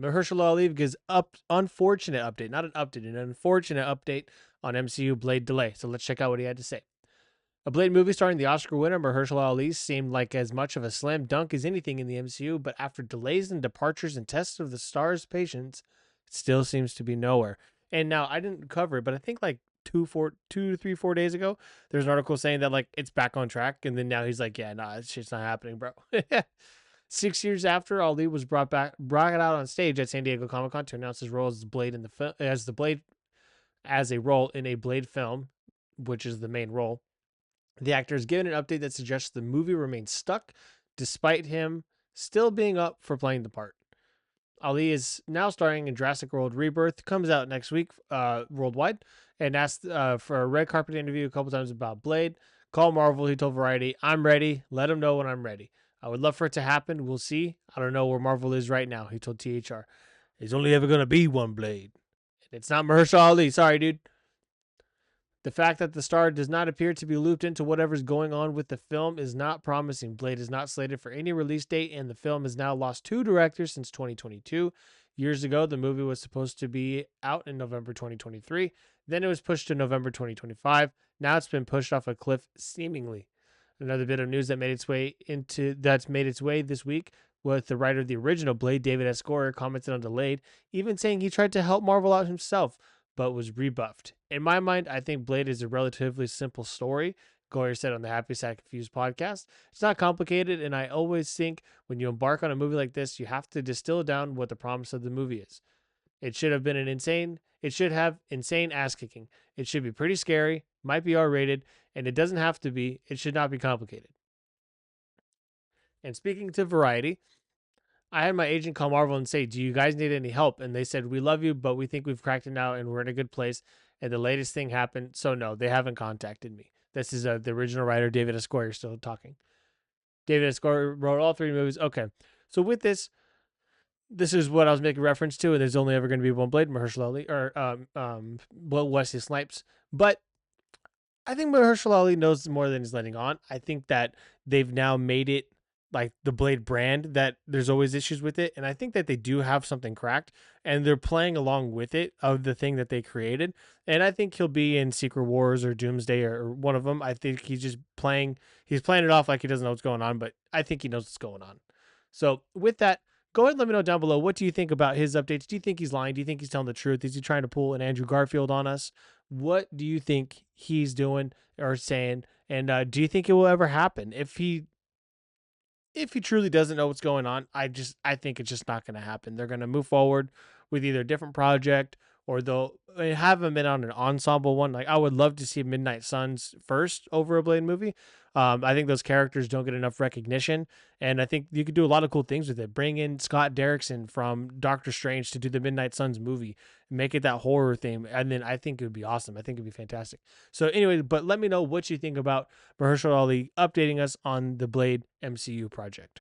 Mahershala Ali gives unfortunate update, not an update, an unfortunate update on MCU Blade delay. So let's check out what he had to say. A Blade movie starring the Oscar winner Mahershala Ali seemed like as much of a slam dunk as anything in the MCU, but after delays and departures and tests of the star's patience, it still seems to be nowhere. And now I didn't cover it, but I think like 2, 3, 4 days ago, there's an article saying that like it's back on track, and then now he's like, yeah, nah, it's just not happening, bro. 6 years after Ali was brought out on stage at San Diego Comic Con to announce his role as Blade in the Blade as a role in a Blade film, which is the main role. The actor is given an update that suggests the movie remains stuck, despite him still being up for playing the part. Ali is now starring in Jurassic World Rebirth, comes out next week worldwide, and asked for a red carpet interview a couple times about Blade. Call Marvel, he told Variety, I'm ready. Let him know when I'm ready. I would love for it to happen. We'll see. I don't know where Marvel is right now, he told THR. There's only ever going to be one Blade. And it's not Mahershala Ali. Sorry, dude. The fact that the star does not appear to be looped into whatever's going on with the film is not promising. Blade is not slated for any release date, and the film has now lost 2 directors since 2022. Years ago, the movie was supposed to be out in November 2023. Then it was pushed to November 2025. Now it's been pushed off a cliff, seemingly. Another bit of news that made its way this week with the writer of the original Blade, David S. Goyer, commented on Delayed, even saying he tried to help Marvel out himself, but was rebuffed. In my mind, I think Blade is a relatively simple story. Goyer said on the Happy Sad Confused podcast. It's not complicated, and I always think when you embark on a movie like this, you have to distill down what the promise of the movie is. It should have insane ass kicking. It should be pretty scary, might be R-rated, and it doesn't have to be. It should not be complicated. And speaking to Variety, I had my agent call Marvel and say, do you guys need any help? And they said, we love you, but we think we've cracked it now and we're in a good place. And the latest thing happened. So no, they haven't contacted me. This is the original writer, David S. Goyer, still talking. David S. Goyer wrote all 3 movies. Okay. So with this is what I was making reference to. And there's only ever going to be one Blade, Mahershala Ali, or Wesley Snipes. But I think Mahershala Ali knows more than he's letting on. I think that they've now made it like the Blade brand, that there's always issues with it. And I think that they do have something cracked and they're playing along with it of the thing that they created. And I think he'll be in Secret Wars or Doomsday or one of them. I think he's playing it off like he doesn't know what's going on, but I think he knows what's going on. So with that, go ahead and let me know down below. What do you think about his updates? Do you think he's lying? Do you think he's telling the truth? Is he trying to pull an Andrew Garfield on us? What do you think he's doing or saying? And do you think it will ever happen? If he truly doesn't know what's going on, I think it's just not going to happen. They're going to move forward with either a different project or they'll have him in on an ensemble one. Like I would love to see Midnight Suns first over a Blade movie. I think those characters don't get enough recognition, and I think you could do a lot of cool things with it. Bring in Scott Derrickson from Doctor Strange to do the Midnight Suns movie, make it that horror theme, and then I think it would be awesome. I think it'd be fantastic. So anyway, but let me know what you think about Mahershala Ali updating us on the Blade MCU project.